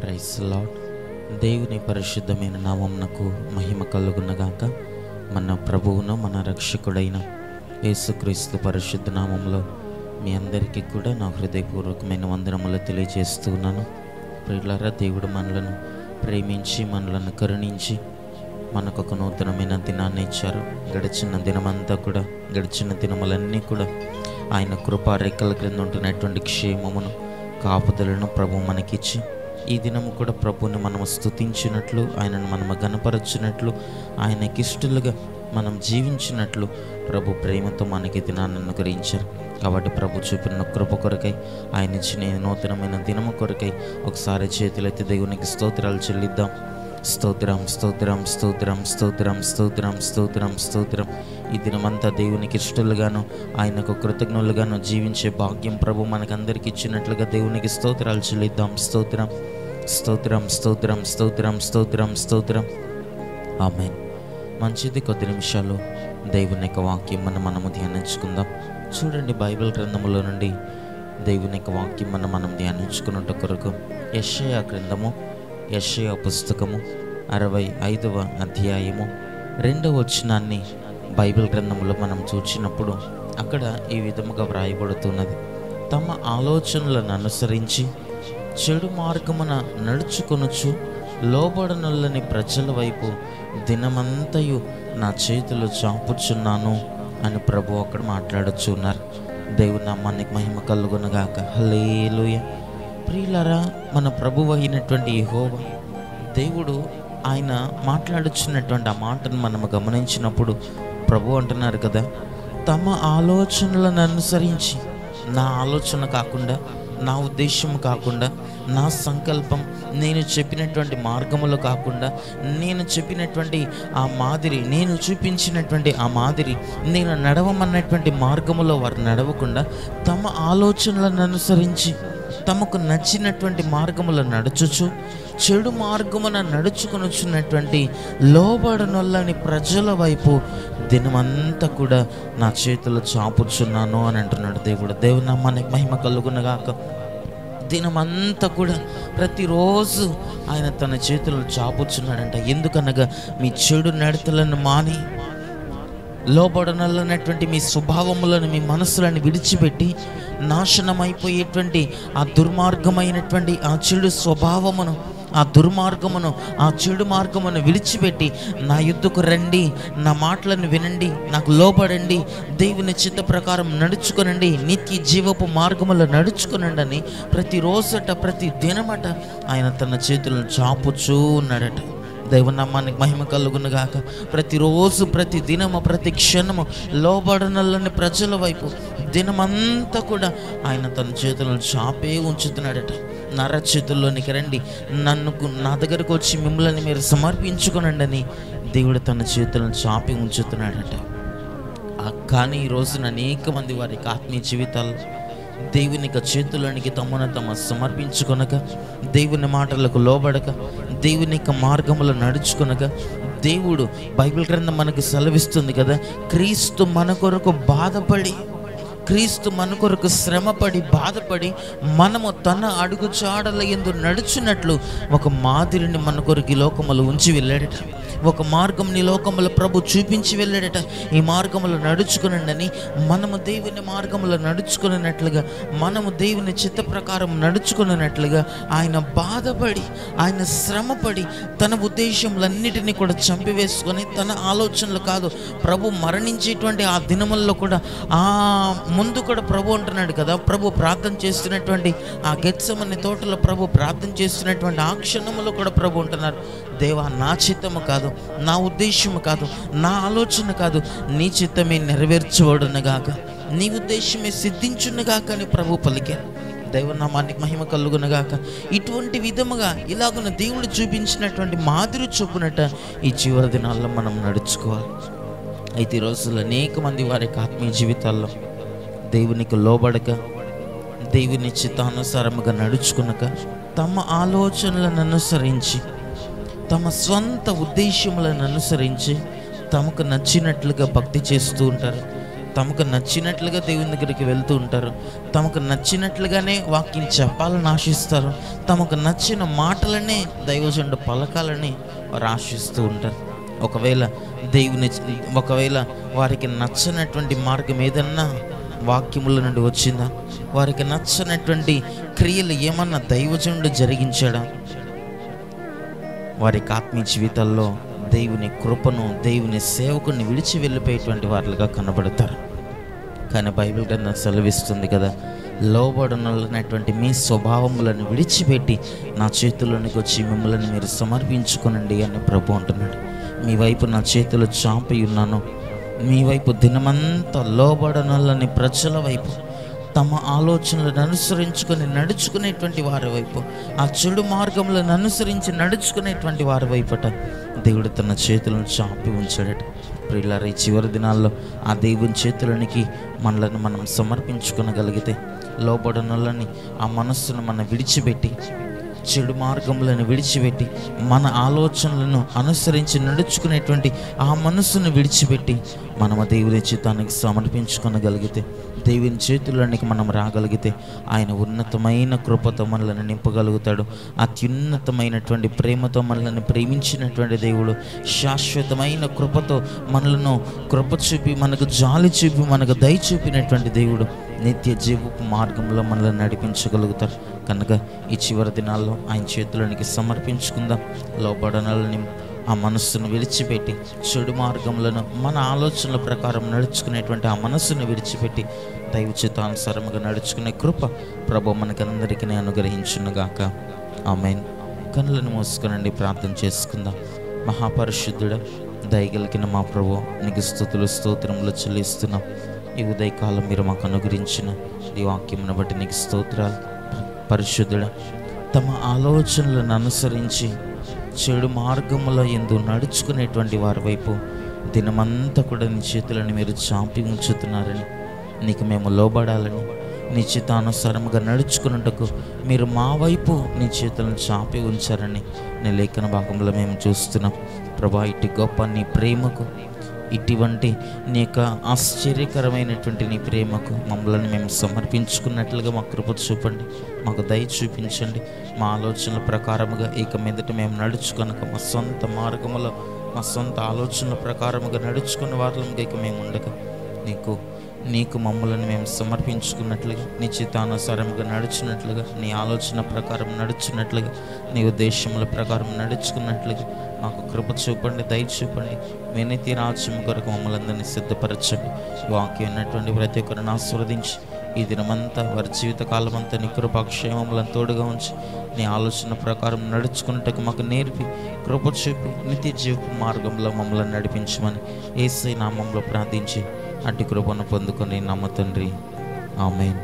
Praise lord. దేవుని పరిశుద్ధమైన నామమునకు మహిమ కలుగునగాక. మన ప్రభువును మన రక్షకుడైన యేసుక్రీస్తు పరిశుద్ధ నామంలో మీ అందరికీ కూడా నా హృదయపూర్వకమైన వందనములు తెలియజేస్తున్నాను. ప్రియులారా, దేవుడు మనలను ప్రేమించి మనలను కరుణించి మనకు ఒక నూతనమైన దినాన్ని ఇచ్చారు. గడిచిన దినములన్నీ కూడా ఆయన కృపా రెక్కల క్రింద ఉంటున్నటువంటి క్షేమమును కాపుదలను ప్రభు మనకిచ్చి ఈ దినము కూడా ప్రభుని మనము స్తుతించినట్లు, ఆయనను మనము గణపరచినట్లు, ఆయనకిష్టలుగా మనం జీవించినట్లు ప్రభు ప్రేమతో మనకి దినాన్ని అనుగ్రహించారు. కాబట్టి ప్రభు చూపిన కృప కొరకై, ఆయన ఇచ్చిన నూతనమైన దినము కొరకై ఒకసారి చేతులైతే దేవునికి స్తోత్రాలు చెల్లిద్దాం. స్తోత్రం, స్తోత్రం, స్తోత్రం, స్తోత్రం, స్తోత్రం, స్తోత్రం, స్తోత్రం. ఈ దినమంతా దేవునికి ఇష్టలుగాను ఆయనకు కృతజ్ఞులుగాను జీవించే భాగ్యం ప్రభు మనకందరికి ఇచ్చినట్లుగా దేవునికి స్తోత్రాలు చెల్లిద్దాం. స్తోత్రం, స్తోత్రం, స్తోత్రం, స్తోత్రం, స్తోత్రం, స్తోత్రం. ఆమేన్. మంచిది. కొద్ది నిమిషాలు దేవుని యొక్క వాక్యం మనము ధ్యానించుకుందాం. చూడండి, బైబిల్ గ్రంథములో నుండి దేవుని యొక్క వాక్యం మనం ధ్యానించుకున్నట్టు కొరకు యెషయా గ్రంథము, యెషయా పుస్తకము 65వ అధ్యాయము 2వ వచనాన్ని బైబిల్ గ్రంథంలో మనం చూచినప్పుడు అక్కడ ఈ విధముగా వ్రాయబడుతున్నది: తమ ఆలోచనలను అనుసరించి చెడు మార్గమున నడుచుకొనుచు లోబడనొల్లని ప్రజల వైపు దినమంతయు నా చేతులు చాపుచున్నాను అని ప్రభు అక్కడ మాట్లాడుచున్నారు. దేవుని నామానికి మహిమ కలుగునగాక. హల్లెలూయా. ప్రియులారా, మన ప్రభువు అయినటువంటి యెహోవా దేవుడు ఆయన మాట్లాడుచున్నటువంటి ఆ మాటను మనము గమనించినప్పుడు ప్రభు అంటున్నారు కదా, తమ ఆలోచనలను అనుసరించి, నా ఆలోచన కాకుండా, నా ఉద్దేశం కాకుండా, నా సంకల్పం, నేను చెప్పినటువంటి మార్గములు కాకుండా, నేను చెప్పినటువంటి ఆ మాదిరి, నేను చూపించినటువంటి ఆ మాదిరి, నేను నడవమన్నటువంటి మార్గములో వారు నడవకుండా తమ ఆలోచనలను అనుసరించి తమకు నచ్చినటువంటి మార్గములను నడుచుచు చెడు మార్గమున నడుచుకొనుచున్నటువంటి లోబడనొల్లని ప్రజల వైపు దినమంతా కూడా నా చేతులు చాపుచున్నాను అని అంటున్నాడు దేవుడు. దేవుని నామానికి మహిమ కలుగునగాక. దినమంతా కూడా ప్రతిరోజు ఆయన తన చేతులు చాపుచున్నాడంట. ఎందుకనగా మీ చెడు నడతలను మాని, లోబడనల్లనటువంటి మీ స్వభావములను, మీ మనసులను విడిచిపెట్టి నాశనమైపోయేటువంటి ఆ దుర్మార్గమైనటువంటి ఆ చెడు స్వభావమును, ఆ దుర్మార్గమును, ఆ చెడు మార్గమును విడిచిపెట్టి నా యుద్ధకు రండి, నా మాటలను వినండి, నాకు లోబడండి, దేవుని చిత్త ప్రకారం నడుచుకొనండి, నిత్య జీవపు మార్గములో నడుచుకొనండి అని ప్రతిరోజట, ప్రతి దినమట ఆయన తన చేతులను చాపుచూ ఉన్నాడట. దేవుని నామానికి మహిమ కలుగునగాక. ప్రతిరోజు, ప్రతి దినము, ప్రతి క్షణము లోబడనల్లని ప్రజల వైపు దినమంతా కూడా ఆయన తన చేతులను చాపే ఉంచుతున్నాడట. నర చేతుల్లోనికి రండి, నా దగ్గరకు వచ్చి మిమ్మల్ని మీరు సమర్పించుకోనండి అని దేవుడు తన చేతులను చాపి ఉంచుతున్నాడట. కానీ ఈ రోజున అనేక మంది వారి ఆత్మీయ జీవితాల్లో దేవుని చేతులోనికి తమ సమర్పించుకొనక, దేవుని మాటలకు లోబడక, దేవుని మార్గములో నడుచుకొనక, దేవుడు బైబిల్ గ్రంథం మనకు సెలవిస్తుంది కదా, క్రీస్తు మన కొరకు బాధపడి, క్రీస్తు మన కొరకు శ్రమపడి, బాధపడి, మనము తన అడుగు చాడల యందు నడుచున్నట్లు ఒక మాదిరిని మన కొరకు ఈ లోకములో ఉంచి వెళ్ళాడట. ఒక మార్గం నీ లోకములో ప్రభు చూపించి వెళ్ళాడట. ఈ మార్గములో నడుచుకునండి, మనము దేవుని మార్గములో నడుచుకున్నట్లుగా, మనము దేవుని చిత్త ప్రకారం నడుచుకున్నట్లుగా ఆయన బాధపడి, ఆయన శ్రమపడి, తన ఉద్దేశములన్నిటినీ కూడా చంపివేసుకొని, తన ఆలోచనలు కాదు, ప్రభు మరణించేటువంటి ఆ దినముల్లో కూడా ఆ ముందు కూడా ప్రభు అంటున్నాడు కదా, ప్రభు ప్రార్థన చేస్తున్నటువంటి ఆ గెత్సెమనే తోటలో ప్రభు ప్రార్థన చేస్తున్నటువంటి ఆ క్షణములో కూడా ప్రభు అంటున్నారు, దేవా, నా చిత్తము కాదు, నా ఉద్దేశము కాదు, నా ఆలోచన కాదు, నీ చిత్తమే నెరవేర్చబడునుగాక, నీ ఉద్దేశమే సిద్ధించునుగాక అని ప్రభు పలికారు. దైవనామానికి మహిమ కలుగునగాక. ఇటువంటి విధముగా ఇలాగున దేవుడు చూపించినటువంటి మాదిరి చొప్పునట ఈ చివరి దినాల్లో మనం నడుచుకోవాలి. అయితే ఈ రోజుల్లో అనేక మంది వారి ఆత్మీయ జీవితాల్లో దేవునికి లోబడక, దేవుని చిత్తానుసారముగా నడుచుకునక, తమ ఆలోచనలను అనుసరించి, తమ స్వంత ఉద్దేశములను అనుసరించి తమకు నచ్చినట్లుగా భక్తి చేస్తూ ఉంటారు, తమకు నచ్చినట్లుగా దేవుని దగ్గరికి వెళ్తూ ఉంటారు. తమకు నచ్చినట్లుగానే వాక్యం చెప్పాలని ఆశిస్తారు. తమకు నచ్చిన మాటలనే దైవజనుడు పలకాలని వారు ఆశిస్తూ ఉంటారు. ఒకవేళ వారికి నచ్చనటువంటి మార్గం ఏదన్నా వాక్యముల నుండి వచ్చిందా, వారికి నచ్చనటువంటి క్రియలు ఏమన్నా దైవజనుడు జరిగించాడా, వారికి ఆత్మీయ జీవితాల్లో దేవుని కృపను, దేవుని సేవకుని విడిచి వెళ్ళిపోయేటువంటి వారులుగా కనబడతారు. కానీ బైబిల్ గ్రంథం సెలవిస్తుంది కదా, లోబడనటువంటి మీ స్వభావములను విడిచిపెట్టి నా చేతుల్లోనికి వచ్చి మిమ్మల్ని మీరు సమర్పించుకోనండి అని ప్రభు అంటున్నాడు. మీ వైపు నా చేతులు చాపి ఉన్నాను. మీ వైపు దినమంతా లోబడనల్లని ప్రజల వైపు, తమ ఆలోచనలను అనుసరించుకొని నడుచుకునేటువంటి వారి వైపు, ఆ చెడు మార్గములను అనుసరించి నడుచుకునేటువంటి వారి వైపట దేవుడు తన చేతులను చాపి ఉంచాడట. ప్రియులారా, ఈ చివరి దినాల్లో ఆ దేవుని చేతులనికి మనలను మనం సమర్పించుకోగలిగితే, లోబడనలని ఆ మనస్సును మనం విడిచిపెట్టి, చెడు మార్గములను విడిచిపెట్టి, మన ఆలోచనలను అనుసరించి నడుచుకునేటువంటి ఆ మనస్సును విడిచిపెట్టి మనము దేవుని చిత్తానికి సమర్పించుకోగలిగితే, దేవుని చేతుల్లోనికి మనం రాగలిగితే ఆయన ఉన్నతమైన కృపతో మనల్ని నింపగలుగుతాడు. అత్యున్నతమైనటువంటి ప్రేమతో మనల్ని ప్రేమించినటువంటి దేవుడు శాశ్వతమైన కృపతో మనలను కృప చూపి, మనకు జాలి చూపి, మనకు దయ చూపినటువంటి దేవుడు నిత్య జీవపు మార్గంలో మనల్ని నడిపించగలుగుతారు. కనుక ఈ చివరి దినాల్లో ఆయన చేతులనికి సమర్పించుకుందాం. లోబడనలని ఆ మనస్సును విడిచిపెట్టి, చెడు మార్గంలో మన ఆలోచనల ప్రకారం నడుచుకునేటువంటి ఆ మనస్సును విడిచిపెట్టి దైవ చిత్తానుసారముగా నడుచుకునే కృప ప్రభు మనకందరికీ అనుగ్రహించునుగాక. ఆమేన్. కనులను మూసుకునండి, ప్రార్థన చేసుకుందాం. మహాపరిశుద్ధుడా, దయగలిగిన మా ప్రభు, నీకు స్తుతులు స్తోత్రములు చెల్లిస్తున్నాం. ఈ ఉదయకాలం మీరు మాకు అనుగ్రహించిన ఈ వాక్యమును బట్టి నీకు స్తోత్రాలు. పరిశుద్ధుడా, తమ ఆలోచనలను అనుసరించి చెడు మార్గములో ఎందు నడుచుకునేటువంటి వారి వైపు దినమంతా కూడా నీ చేతులను మీరు చాపి ఉంచుతున్నారని, నీకు మేము లోబడాలని, నీ చిత్తానుసారముగా నడుచుకున్నట్టుకు మీరు మా వైపు నీ చేతులను చాపి ఉంచారని నీ లేఖన భాగంలో మేము చూస్తున్నాం. ప్రభా, ఇటు గొప్ప నీ ప్రేమకు, ఇటువంటి నీ యొక్క ఆశ్చర్యకరమైనటువంటి నీ ప్రేమకు మమ్మల్ని మేము సమర్పించుకున్నట్లుగా మా కృప చూపండి, మాకు దయ చూపించండి. మా ఆలోచనల ప్రకారముగా ఇక మీదట మేము నడుచుకొనక మా సొంత మార్గములో, మా సొంత ఆలోచనల ప్రకారముగా నడుచుకున్న వారిగా ఇక మేము ఉండక నీకు మమ్మల్ని మేము సమర్పించుకున్నట్లుగా, నీ చిత్తానుసారముగా నడుచున్నట్లుగా, నీ ఆలోచన ప్రకారం నడుచున్నట్లుగా, నీ ఉద్దేశముల ప్రకారం నడుచుకున్నట్లుగా మాకు కృప చూపండి, దయ చూపండి. వినతి రాజ్యం కొరకు మమ్మల్ని అందరినీ సిద్ధపరచండి. వాక్యం ఉన్నటువంటి ప్రతి ఒక్కరిని ఆశీర్వదించి ఈ దినమంతా, వారి జీవితకాలం అంతా నీ కృపాక్షేమములను తోడుగా ఉంచి నీ ఆలోచన ప్రకారం నడుచుకున్నట్టుకు మాకు నేర్పి కృప చూపి నిత్య జీవ మార్గంలో మమ్మల్ని నడిపించమని యేసయ్య నామములో ప్రార్థించి అట్టి కృపను పొందుకొని నమ్మ తండ్రి. ఆమేన్.